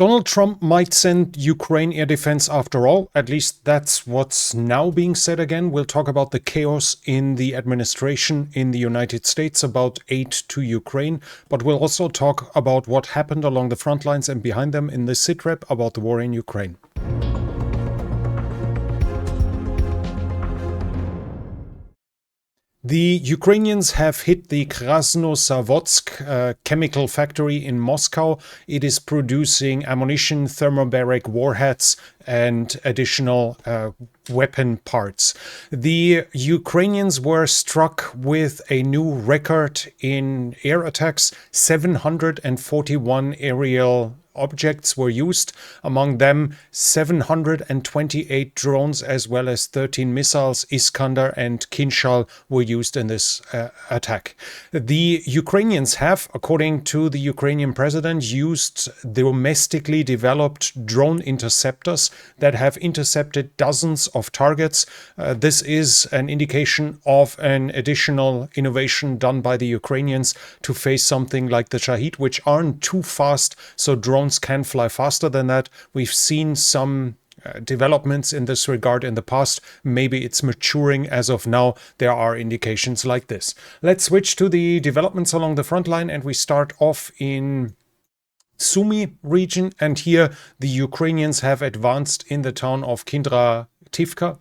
Donald Trump might send Ukraine air defense after all. At least that's what's now being said again. We'll talk about the chaos in the administration in the United States about aid to Ukraine. But we'll also talk about what happened along the front lines and behind them in the SITREP about the war in Ukraine. The Ukrainians have hit the Krasnozavodsk chemical factory in Moscow. It is producing ammunition, thermobaric warheads, and additional weapon parts. The Ukrainians were struck with a new record in air attacks. 741 aerial objects were used, among them 728 drones as well as 13 missiles. Iskander and Kinshal were used in this attack. The Ukrainians have, according to the Ukrainian president, used domestically developed drone interceptors that have intercepted dozens of targets. This is an indication of an additional innovation done by the Ukrainians to face something like the Shahid, which aren't too fast, so drones can fly faster than that. We've seen some developments in this regard in the past. Maybe it's maturing as of now. There are indications like this. Let's switch to the developments along the front line, and we start off in Sumy region, and here the Ukrainians have advanced in the town of Kindrativka.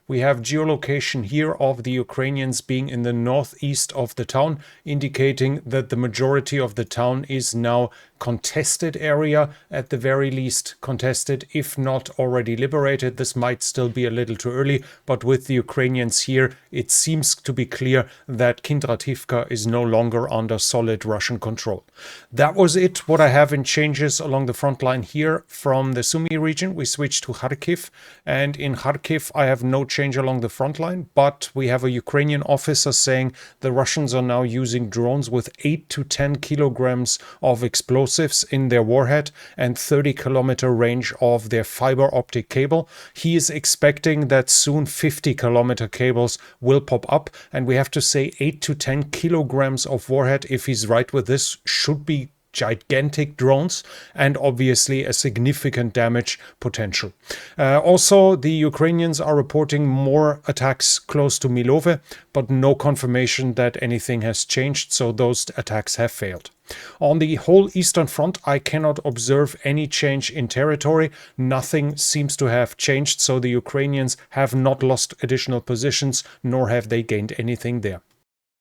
We have geolocation here of the Ukrainians being in the northeast of the town, indicating that the majority of the town is now contested area, at the very least contested, if not already liberated. This might still be a little too early, but with the Ukrainians here, it seems to be clear that Kindrativka is no longer under solid Russian control. That was it, what I have in changes along the front line here from the Sumy region. We switch to Kharkiv, and in Kharkiv I have no change along the front line, but we have a Ukrainian officer saying the Russians are now using drones with 8 to 10 kilograms of explosives in their warhead and 30-kilometer range of their fiber optic cable. He is expecting that soon 50-kilometer cables will pop up, and we have to say 8 to 10 kilograms of warhead, if he's right with this, should be gigantic drones and obviously a significant damage potential. Also, the Ukrainians are reporting more attacks close to Milove, but no confirmation that anything has changed, so those attacks have failed. On the whole Eastern Front, I cannot observe any change in territory. Nothing seems to have changed, so the Ukrainians have not lost additional positions, nor have they gained anything there.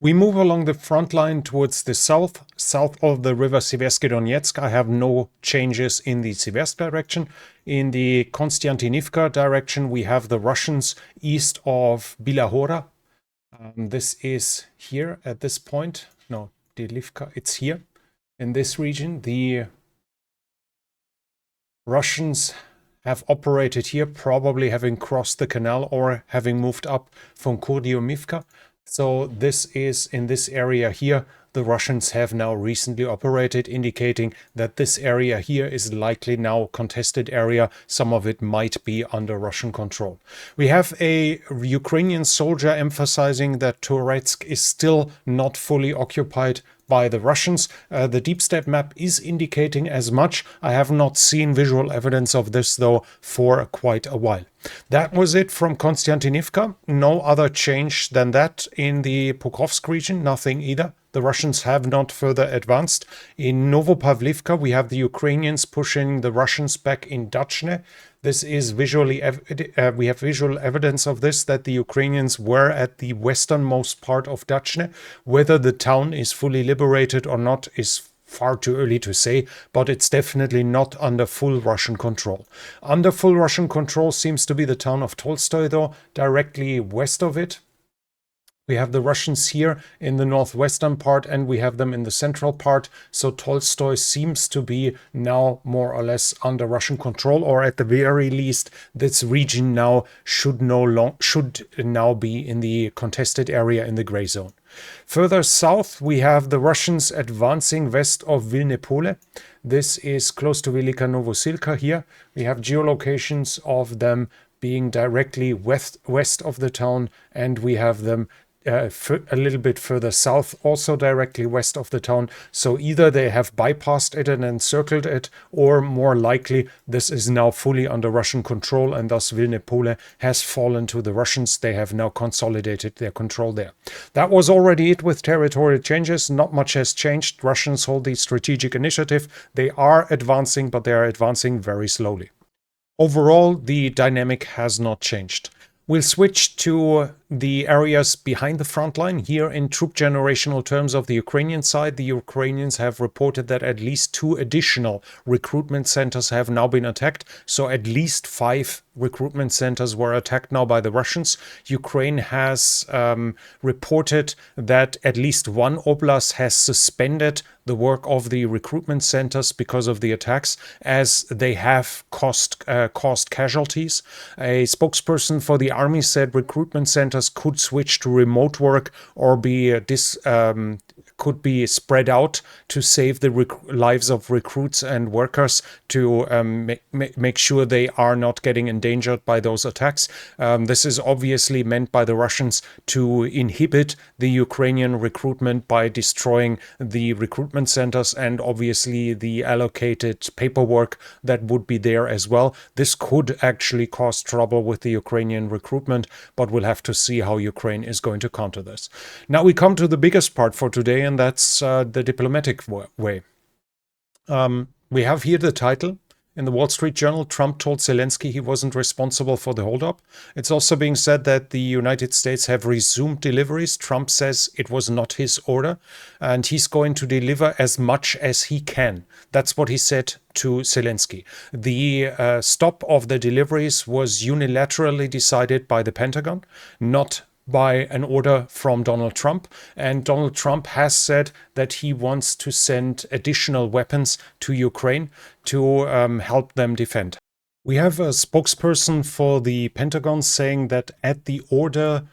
We move along the front line towards the south of the river Seversky Donetsk. I have no changes in the Seversk direction. In the Konstantinivka direction, we have the Russians east of Bilahora. This is here at this point. No, Delivka, it's here. In this region, the Russians have operated here, probably having crossed the canal or having moved up from Kurdiumivka. So this is in this area here. The Russians have now recently operated, indicating that this area here is likely now contested area. Some of it might be under Russian control. We have a Ukrainian soldier emphasizing that Toretsk is still not fully occupied by the Russians. The deep state map is indicating as much. I have not seen visual evidence of this, though, for quite a while. That was it from Konstantinivka. No other change than that in the Pokrovsk region. Nothing either. The Russians have not further advanced. In Novopavlivka, we have the Ukrainians pushing the Russians back in Dachne. This is visually, we have visual evidence of this, that the Ukrainians were at the westernmost part of Dachne. Whether the town is fully liberated or not is far too early to say, but it's definitely not under full Russian control. Under full Russian control seems to be the town of Tolstoy, though, directly west of it. We have the Russians here in the northwestern part, and we have them in the central part. So Tolstoy seems to be now more or less under Russian control, or at the very least, this region now should now be in the contested area in the gray zone. Further south, we have the Russians advancing west of Vilnepole. This is close to Velika Novosilka here. We have geolocations of them being directly west of the town, and we have them a little bit further south, also directly west of the town. So either they have bypassed it and encircled it, or more likely this is now fully under Russian control, and thus Vilne Pole has fallen to the Russians. They have now consolidated their control there. That was already it with territorial changes. Not much has changed. Russians hold the strategic initiative. They are advancing, but they are advancing very slowly. Overall, the dynamic has not changed. We'll switch to the areas behind the front line. Here in troop generational terms of the Ukrainian side, the Ukrainians have reported that at least 2 additional recruitment centers have now been attacked. So at least 5 recruitment centers were attacked now by the Russians. Ukraine has reported that at least 1 oblast has suspended the work of the recruitment centers because of the attacks, as they have caused casualties. A spokesperson for the army said recruitment centers could switch to remote work or could be spread out to save the lives of recruits and workers, to make sure they are not getting endangered by those attacks. This is obviously meant by the Russians to inhibit the Ukrainian recruitment by destroying the recruitment centers and obviously the allocated paperwork that would be there as well. This could actually cause trouble with the Ukrainian recruitment, but we'll have to see how Ukraine is going to counter this. Now we come to the biggest part for today, and that's the diplomatic way. We have here the title. In the Wall Street Journal, Trump told Zelensky he wasn't responsible for the holdup. It's also being said that the United States have resumed deliveries. Trump says it was not his order, and he's going to deliver as much as he can. That's what he said to Zelensky. The stop of the deliveries was unilaterally decided by the Pentagon, not by an order from Donald Trump. And Donald Trump has said that he wants to send additional weapons to Ukraine to help them defend. We have a spokesperson for the Pentagon saying that at the order,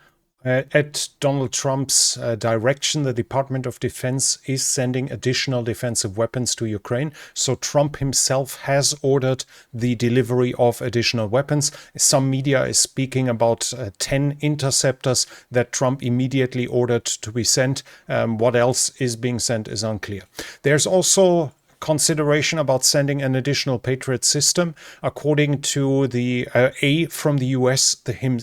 at Donald Trump's direction, the Department of Defense is sending additional defensive weapons to Ukraine. So Trump himself has ordered the delivery of additional weapons. Some media is speaking about 10 interceptors that Trump immediately ordered to be sent. What else is being sent is unclear. There's also consideration about sending an additional Patriot system. According to the from the US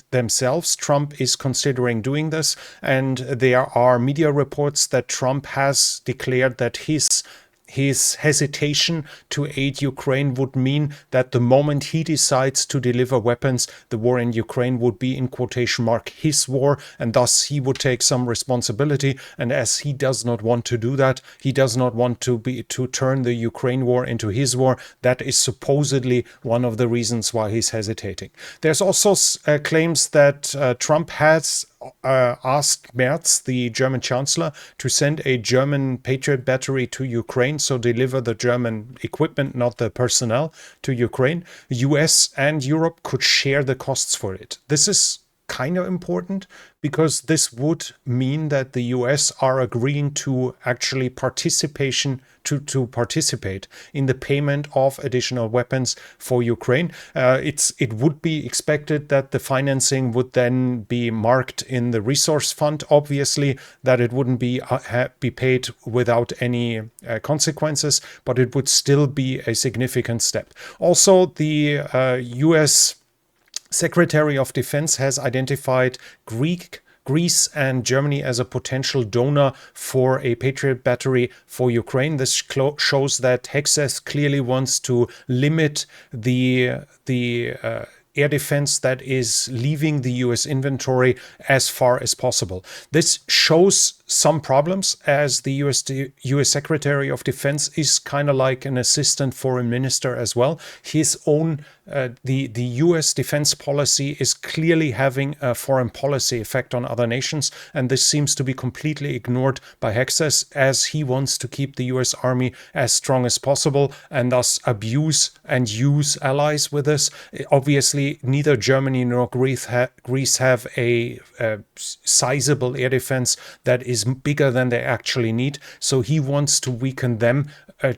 themselves, Trump is considering doing this, and there are media reports that Trump has declared that his hesitation to aid Ukraine would mean that the moment he decides to deliver weapons, the war in Ukraine would be, in quotation mark, his war, and thus he would take some responsibility. And as he does not want to do that, he does not want to turn the Ukraine war into his war. That is supposedly one of the reasons why he's hesitating. There's also claims that Trump has asked Merz, the German chancellor, to send a German Patriot battery to Ukraine, so deliver the German equipment, not the personnel, to Ukraine. The US and Europe could share the costs for it. This is kind of important because this would mean that the US are agreeing to actually participate in the payment of additional weapons for Ukraine. It would be expected that the financing would then be marked in the resource fund, obviously, that it wouldn't be paid without any consequences, but it would still be a significant step. Also, the US Secretary of Defense has identified Greece and Germany as a potential donor for a Patriot battery for Ukraine. This shows that Hexas clearly wants to limit the air defense that is leaving the US inventory as far as possible. This shows some problems, as the US Secretary of Defense is kind of like an assistant foreign minister as well. His own the US defense policy is clearly having a foreign policy effect on other nations, and this seems to be completely ignored by Hexas, as he wants to keep the US Army as strong as possible and thus abuse and use allies with this. Obviously, neither Germany nor Greece have a sizable air defense that is bigger than they actually need, so he wants to weaken them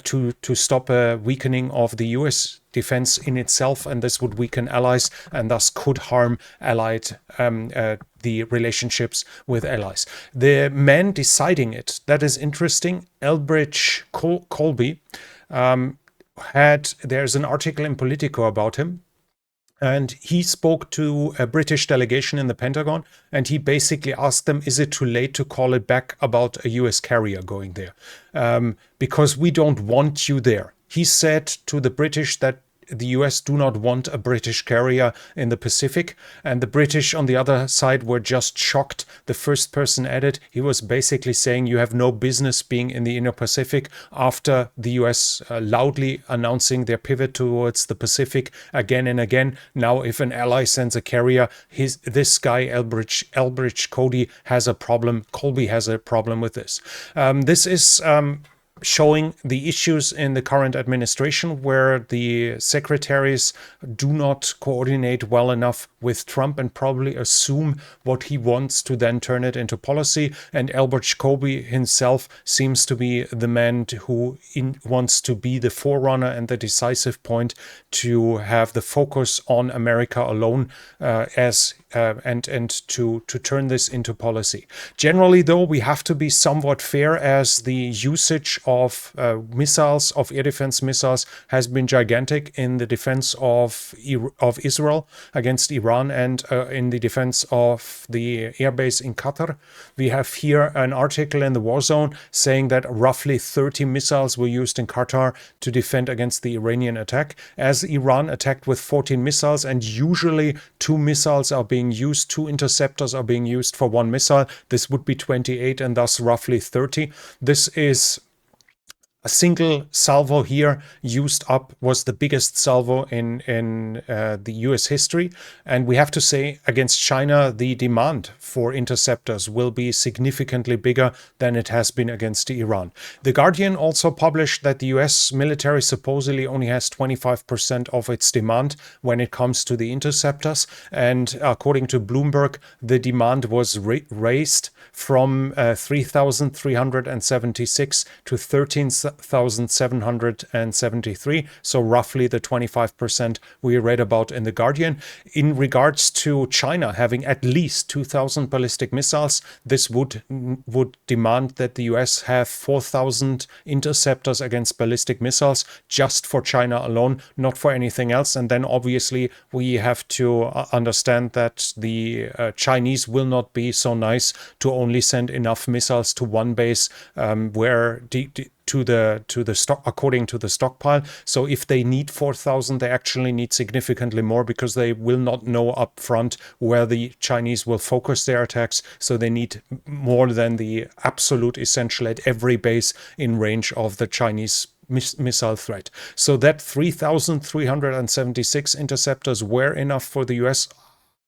to stop a weakening of the US defense in itself, and this would weaken allies and thus could harm allied the relationships with allies. The man deciding it, that is interesting, Elbridge Colby, there's an article in Politico about him. And he spoke to a British delegation in the Pentagon, and he basically asked them, is it too late to call it back about a US carrier going there? Because we don't want you there. He said to the British that the US do not want a British carrier in the Pacific, and the British on the other side were just shocked. The first person added, he was basically saying you have no business being in the Indo-Pacific after the US loudly announcing their pivot towards the Pacific again and again. Now if an ally sends a carrier, this guy Elbridge Colby has a problem with this. This is showing the issues in the current administration, where the secretaries do not coordinate well enough with Trump and probably assume what he wants to then turn it into policy. And Elbridge Colby himself seems to be the man who wants to be the forerunner and the decisive point to have the focus on America alone and to turn this into policy. Generally, though, we have to be somewhat fair, as the usage of missiles, of air defense missiles, has been gigantic in the defense of Israel against Iran, and in the defense of the airbase in Qatar. We have here an article in the War Zone saying that roughly 30 missiles were used in Qatar to defend against the Iranian attack, as Iran attacked with 14 missiles, and usually 2 missiles are being used, 2 interceptors are being used for 1 missile. This would be 28 and thus roughly 30. This is a single salvo here used up, was the biggest salvo in the US history. And we have to say, against China, the demand for interceptors will be significantly bigger than it has been against Iran. The Guardian also published that the US military supposedly only has 25% of its demand when it comes to the interceptors. And according to Bloomberg, the demand was raised from 3,376 to 13,773, so roughly the 25% we read about in The Guardian. In regards to China having at least 2,000 ballistic missiles, this would demand that the US have 4,000 interceptors against ballistic missiles just for China alone, not for anything else. And then obviously we have to understand that the Chinese will not be so nice to only send enough missiles to one base according to the stockpile. So if they need 4,000, they actually need significantly more, because they will not know up front where the Chinese will focus their attacks. So they need more than the absolute essential at every base in range of the Chinese missile threat. So that 3,376 interceptors were enough for the US.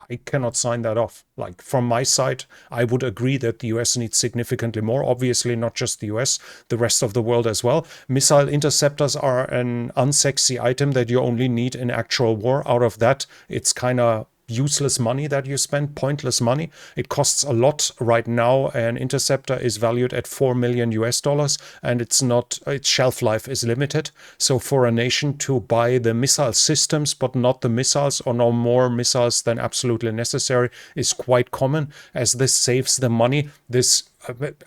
I cannot sign that off. Like, from my side, I would agree that the US needs significantly more. Obviously, not just the US, the rest of the world as well. Missile interceptors are an unsexy item that you only need in actual war. Out of that, it's kind of useless money that you spend, pointless money. It costs a lot right now. An interceptor is valued at $4 million US, and its shelf life is limited. So for a nation to buy the missile systems but not the missiles, or no more missiles than absolutely necessary, is quite common, as this saves them money. This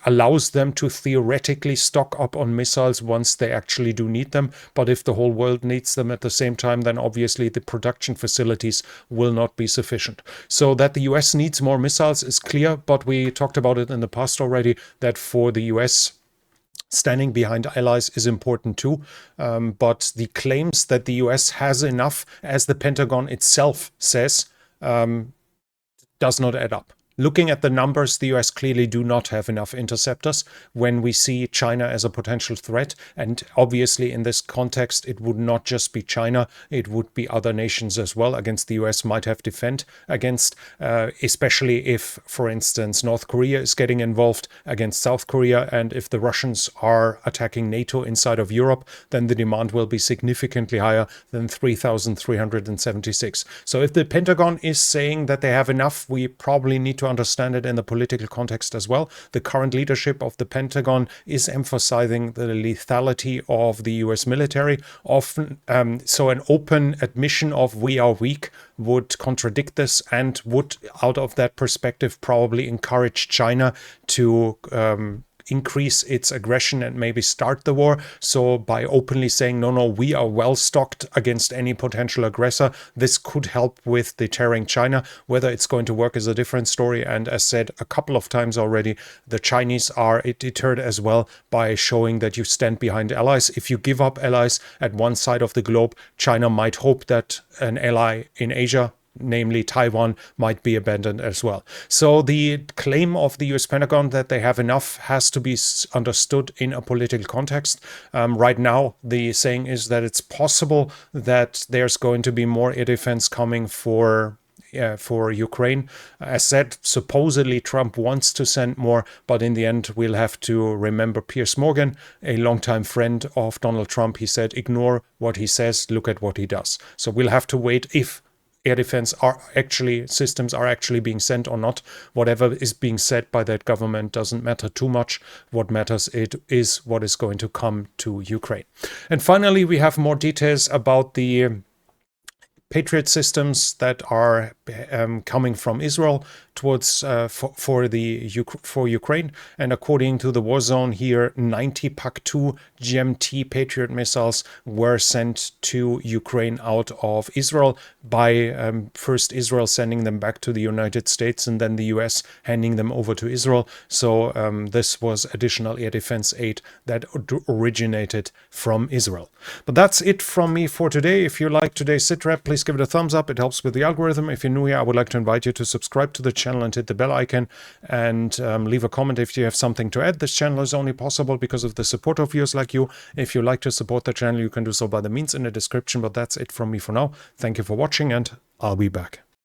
allows them to theoretically stock up on missiles once they actually do need them. But if the whole world needs them at the same time, then obviously the production facilities will not be sufficient. So that the US needs more missiles is clear, but we talked about it in the past already, that for the US, standing behind allies is important too. But the claims that the US has enough, as the Pentagon itself says, does not add up. Looking at the numbers, the US clearly do not have enough interceptors when we see China as a potential threat. And obviously in this context, it would not just be China, it would be other nations as well against the US might have defend against, especially if, for instance, North Korea is getting involved against South Korea. And if the Russians are attacking NATO inside of Europe, then the demand will be significantly higher than 3,376. So if the Pentagon is saying that they have enough, we probably need to to understand it in the political context as well. The current leadership of the Pentagon is emphasizing the lethality of the US military. Often, so an open admission of we are weak would contradict this and would, out of that perspective, probably encourage China to increase its aggression and maybe start the war. So by openly saying, no, we are well stocked against any potential aggressor, this could help with deterring China. Whether it's going to work is a different story. And as said a couple of times already, the Chinese are deterred as well by showing that you stand behind allies. If you give up allies at one side of the globe, China might hope that an ally in Asia, namely Taiwan, might be abandoned as well. So the claim of the US Pentagon that they have enough has to be understood in a political context. Right now, the saying is that it's possible that there's going to be more air defense coming for Ukraine. As said, supposedly Trump wants to send more, but in the end, we'll have to remember Piers Morgan, a longtime friend of Donald Trump. He said, ignore what he says, look at what he does. So we'll have to wait if air defense systems are actually being sent or not. Whatever is being said by that government doesn't matter too much. What matters is what is going to come to Ukraine. And finally, we have more details about the Patriot systems that are coming from Israel towards for Ukraine. And according to the war zone here, 90 PAC-2 GMT Patriot missiles were sent to Ukraine out of Israel by first Israel sending them back to the United States and then the US handing them over to Israel. So this was additional air defense aid that originated from Israel. But that's it from me for today. If you like today's SITREP, please give it a thumbs up. It helps with the algorithm. If you're new here, I would like to invite you to subscribe to the channel and hit the bell icon, and leave a comment if you have something to add. This channel is only possible because of the support of viewers like you. If you like to support the channel, you can do so by the means in the description. But that's it from me for now. Thank you for watching, and I'll be back.